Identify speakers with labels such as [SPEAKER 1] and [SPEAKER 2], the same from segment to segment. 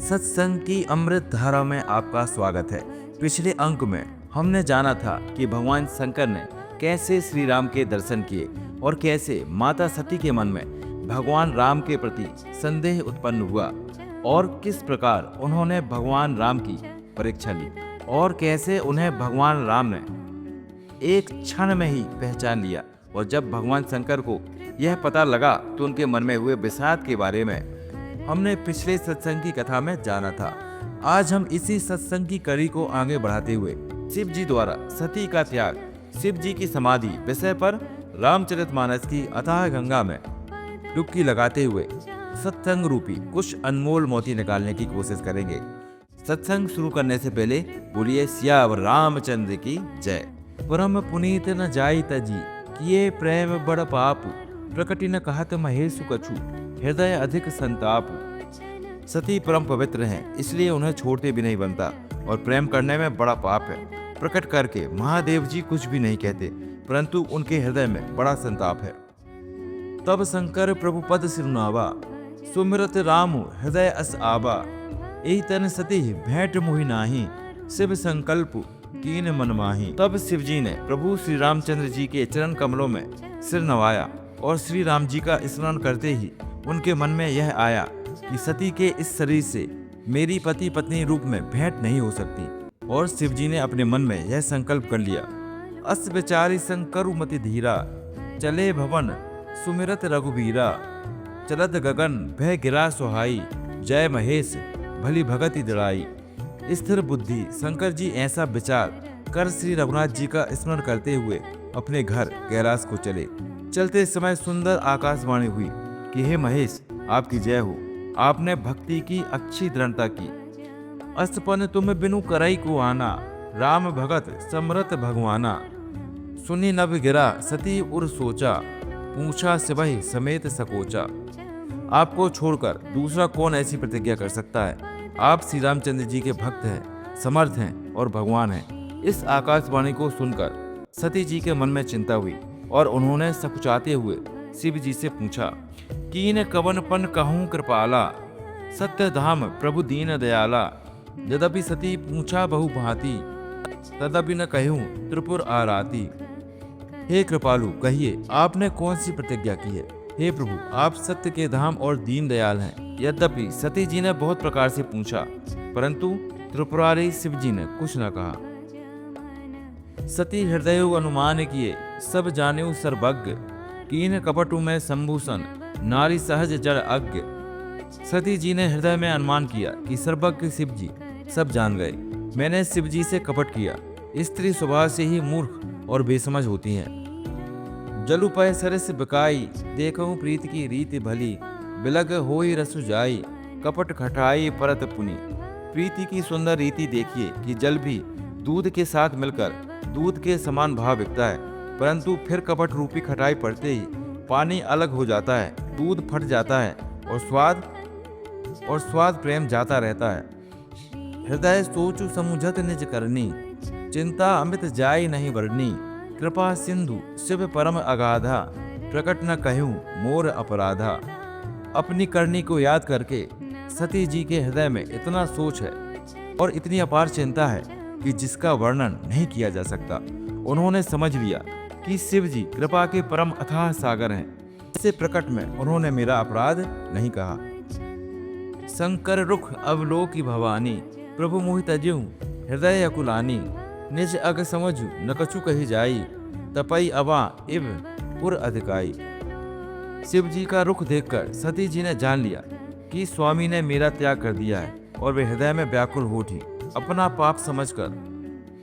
[SPEAKER 1] सत्संग की अमृत धारा में आपका स्वागत है। पिछले अंक में हमने जाना था कि भगवान शंकर ने कैसे श्री राम के दर्शन किए और कैसे माता सती के मन में भगवान राम के प्रति संदेह उत्पन्न हुआ और किस प्रकार उन्होंने भगवान राम की परीक्षा ली और कैसे उन्हें भगवान राम ने एक क्षण में ही पहचान लिया। और जब भगवान शंकर को यह पता लगा तो उनके मन में हुए विषाद के बारे में हमने पिछले सत्संग की कथा में जाना था। आज हम इसी सत्संग की कड़ी को आगे बढ़ाते हुए शिव जी द्वारा सती का त्याग, शिव जी की समाधि विषय पर रामचरितमानस की अथाह गंगा में डुबकी लगाते हुए सत्संग रूपी कुछ अनमोल मोती निकालने की कोशिश करेंगे। सत्संग शुरू करने से पहले बोलिए सियावर रामचंद्र की जय। परम पुनीत न जाई तजी किए प्रेम बड़ पाप, प्रकटि न कहत महेशु कछु हृदय अधिक संताप। सती परम पवित्र हैं, इसलिए उन्हें छोड़ते भी नहीं बनता और प्रेम करने में बड़ा पाप है। प्रकट करके महादेव जी कुछ भी नहीं कहते, परंतु उनके हृदय में बड़ा संताप है। तब शंकर प्रभु पद सिरुनावा, सुमिरत राम हृदय अस आबा। एहि तन सती भेंट मुहि नाही, शिव संकल्प कीन मन माही। तब शिव जी ने प्रभु श्री रामचंद्र जी के चरण कमलों में सिर नवाया और श्री राम जी का स्मरण करते ही उनके मन में यह आया कि सती के इस शरीर से मेरी पति पत्नी रूप में भेंट नहीं हो सकती। और शिव जी ने अपने मन में यह संकल्प कर लिया, अस बेचारी शंकरु मति धीरा, चले भवन सुमिरत रघुबीरा। चलत गगन भय गिरा सुहाई, जय महेश भली भगति दृढ़ाई। स्थिर बुद्धि शंकर जी ऐसा विचार कर श्री रघुनाथ जी का स्मरण करते हुए अपने घर कैलाश को चले। चलते समय सुंदर आकाशवाणी हुई कि हे महेश आपकी जय हो, आपने भक्ति की अच्छी दृढ़ता की। अस्तपन तुम बिनु करई को आना, राम भगत समरत भगवाना। सुनी नभ गिरा सती उर सोचा, पूछा सिवहि समेत सकोचा। आपको छोड़कर दूसरा कौन ऐसी प्रतिज्ञा कर सकता है? आप श्री रामचंद्र जी के भक्त हैं, समर्थ हैं और भगवान हैं। इस आकाशवाणी को सुनकर सती जी के मन में चिंता हुई और उन्होंने सकुचाते हुए शिव जी से पूछा, कीन कवन पन कहूँ कृपाला, सत्य धाम प्रभु दीन दयाला। यद्यपि सती पूछा बहु भांति, तदपि न कहूँ त्रिपुर आराती। हे कृपालु कहिए आपने कौन सी प्रतिज्ञा की है? हे प्रभु आप सत्य के धाम और दीन दयाल हैं। यद्यपि सती जी ने बहुत प्रकार से पूछा, परंतु त्रिपुरारी शिव जी ने कुछ न कहा। सती हृदय अनुमान किए, सब जाने सर्वज्ञ। कीन कपटु में संभूषण, नारी सहज जड़ अज्ञ। सती जी ने हृदय में अनुमान किया कि सर्वज्ञ शिव जी सब जान गए। मैंने शिव जी से कपट किया। स्त्री स्वभाव से ही मूर्ख और बेसमझ होती हैं। जलु पय सरस बिकाई, देखूं प्रीत की रीति भली। बिलग होई रसु जाई, कपट खटाई परत पुनि। प्रीति की सुंदर रीति देखिए कि जल भी दूध के साथ मिलकर दूध के समान भाव बिकता है, परंतु फिर कपट रूपी खटाई पड़ते ही पानी अलग हो जाता है, दूध फट जाता है और स्वाद प्रेम जाता रहता है। हृदय सोचु समुझत निज करनी, चिंता अमित जाई नहीं वर्णी। कृपा सिंधु शिव परम अगाधा, प्रकट न कहूँ मोर अपराधा। अपनी करनी को याद करके सती जी के हृदय में इतना सोच है और इतनी अपार चिंता है कि जिसका वर्णन नहीं किया जा सकता। उन्होंने समझ लिया कि शिव जी कृपा के परम अथाह सागर हैं। इससे प्रकट में उन्होंने मेरा अपराध नहीं कहा। शंकर रुख अवलोकी भवानी, प्रभु मोहि तज्यु हृदय अकुलानी। निज अग समझु न कछु कही जाई, तपई अवा इव पुर अधिकाई। शिव जी का रुख देखकर सती जी ने जान लिया कि स्वामी ने मेरा त्याग कर दिया है और वे हृदय में व्याकुल हो उठी। अपना पाप समझकर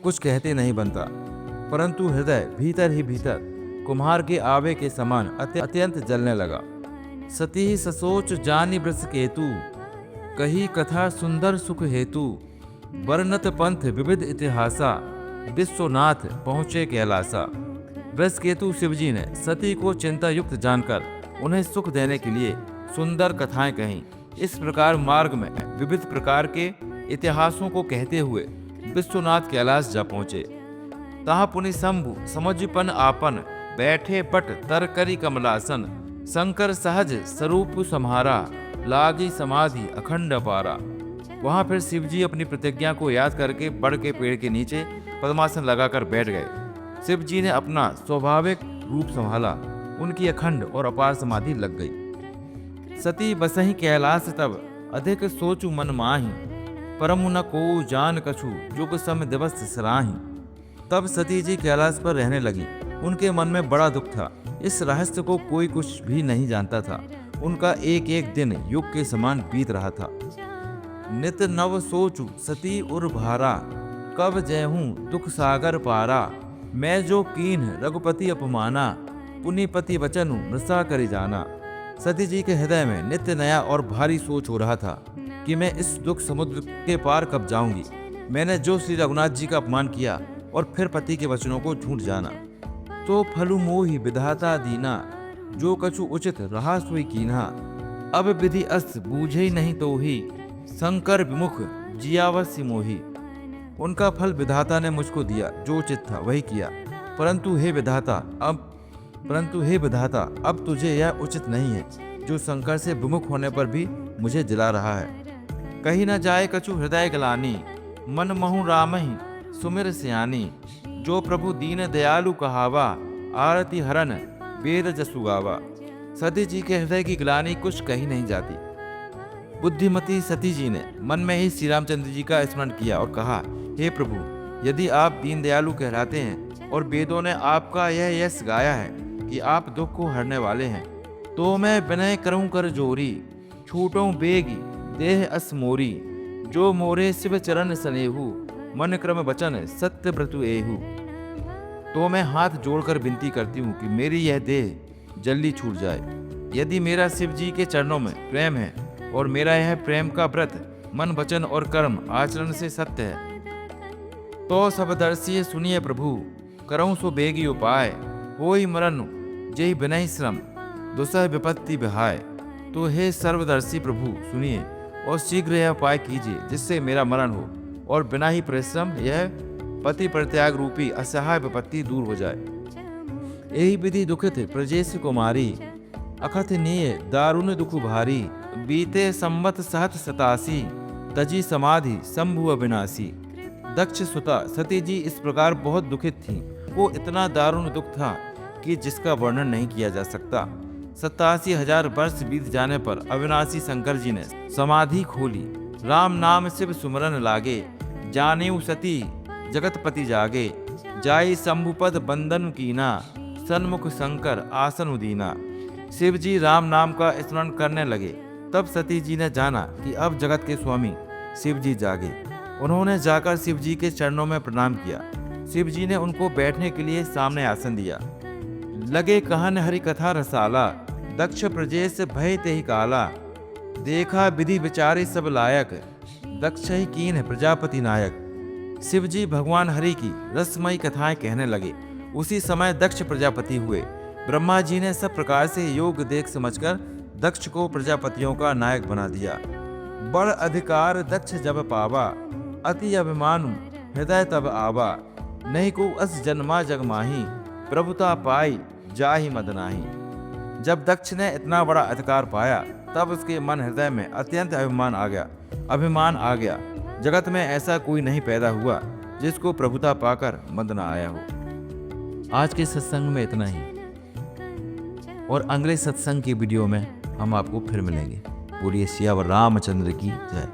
[SPEAKER 1] कुछ कहते नहीं बनता, परंतु हृदय भीतर ही भीतर कुम्हार के आवे के समान अत्यंत जलने लगा। सती ही ससोच जानी वृष केतु, कही कथा सुंदर सुख हेतु। वर्णत पंथ विविध इतिहासा, विश्वनाथ पहुँचे कैलासा। वृष केतु शिव जी ने सती को चिंता युक्त जानकर उन्हें सुख देने के लिए सुंदर कथाएं कहीं। इस प्रकार मार्ग में विविध प्रकार के इतिहासों को कहते हुए विश्वनाथ कैलाश जा पहुँचे। तहाँ पुनि शंभु समझपन आपन, बैठे पट तर करी कमलासन। शंकर सहज स्वरूप सम्हारा, लागी समाधि अखंड पारा। वहां फिर शिव जी अपनी प्रतिज्ञा को याद करके बड़ के पेड़ के नीचे पद्मासन लगाकर बैठ गए। शिव जी ने अपना स्वाभाविक रूप संभाला, उनकी अखंड और अपार समाधि लग गई। सती बसहि कैलाश तब अधिक सोचु मन माही, परम न को जान कछु जुग सम दिवस सराही। तब सती जी कैलाश पर रहने लगी। उनके मन में बड़ा दुख था। इस रहस्य को कोई कुछ भी नहीं जानता था। उनका एक एक दिन युग के समान बीत रहा था। नित नव सोचु सती उर भारा, कब जयहूँ दुख सागर पारा। मैं जो कीन रघुपति अपमाना, पुनिपति वचनु मृषा करि जाना। सती जी के हृदय में नित्य नया और भारी सोच हो रहा था कि मैं इस दुख समुद्र के पार कब जाऊंगी। मैंने जो श्री रघुनाथ जी का अपमान किया और फिर पति के वचनों को झूठ जाना, तो फलु मोहि विधाता दीना, जो कछु उचित रहा सोई कीन्हा। अब विधि अस्त बूझे नहीं तो ही, शंकर विमुख जियावस्य मोही। उनका फल विधाता ने मुझको दिया, जो उचित था वही किया। परंतु हे विधाता अब तुझे यह उचित नहीं है, जो शंकर से विमुख होने पर भी मुझे जला रहा है। कहीं न जाए कछु हृदय गलानी, मन महु रामहि सुमिर सियानी। जो प्रभु दीन दयालु कहावा, आरती हरन वेद जसु गावा। सती जी के हृदय की ग्लानि कुछ कही नहीं जाती। बुद्धिमती सती जी ने मन में ही श्री रामचंद्र जी का स्मरण किया और कहा, हे प्रभु, यदि आप दीन दयालु कहलाते हैं और वेदों ने आपका यह यश गाया है कि आप दुख को हरने वाले हैं, तो मैं विनय करूं कर जोरी, छूटों बेगी देह अस मोरी। जो मोरे शिव चरण सनेहु, मन क्रम वचन सत्य व्रतु एहु। तो मैं हाथ जोड़कर विनती करती हूँ कि मेरी यह देह जल्दी छूट जाए। यदि मेरा शिव जी के चरणों में प्रेम है और मेरा यह प्रेम का व्रत मन वचन और कर्म आचरण से सत्य है, तो सब दर्शी सुनिए प्रभु, करऊं सो बेगी उपाय। होई मरण जय बिनहि श्रम, दुसह विपत्ति बिहाय। तो हे सर्वदर्शी प्रभु सुनिए और शीघ्र यह उपाय कीजिए जिससे मेरा मरण हो और बिना ही परिश्रम यह पति परित्याग रूपी असहाय विपत्ति दूर हो जाए। यही विधि दुखित प्रजेश कुमारी, अकथनीय दारुण दुख भारी। बीते संवत सहत 87, तजी समाधि शंभु अविनाशी। दक्ष सुता सती जी इस प्रकार बहुत दुखित थीं। वो इतना दारुण दुख था कि जिसका वर्णन नहीं किया जा सकता। 87,000 वर्ष बीत जाने पर अविनाशी शंकर जी ने समाधि खोली। राम नाम शिव सुमरन लागे, जानेऊ सती जगतपति जागे। जाई शंभुपद बंदन कीना, सन्मुख शंकर आसन उदीना। शिव जी राम नाम का स्मरण करने लगे। तब सती जी ने जाना कि अब जगत के स्वामी शिव जी जागे। उन्होंने जाकर शिव जी के चरणों में प्रणाम किया। शिव जी ने उनको बैठने के लिए सामने आसन दिया। लगे कहन हरि कथा रसाला, दक्ष प्रजेश भय तेहि काला। देखा विधि विचारे सब लायक, दक्ष ही कीन है प्रजापति नायक। शिव जी भगवान हरि की रसमयी कथाएं कहने लगे। उसी समय दक्ष प्रजापति हुए। ब्रह्मा जी ने सब प्रकार से योग देख समझकर दक्ष को प्रजापतियों का नायक बना दिया। बड़ अधिकार दक्ष जब पावा, अति अभिमानु हृदय तब आवा। नहीं को अस जन्मा जग माही, प्रभुता पाई जाहि मद नाही। जब दक्ष ने इतना बड़ा अधिकार पाया तब उसके मन हृदय में अत्यंत अभिमान आ गया। जगत में ऐसा कोई नहीं पैदा हुआ जिसको प्रभुता पाकर मद न आया हो। आज के सत्संग में इतना ही, और अगले सत्संग की वीडियो में हम आपको फिर मिलेंगे। बोलिए सियावर रामचंद्र की जय।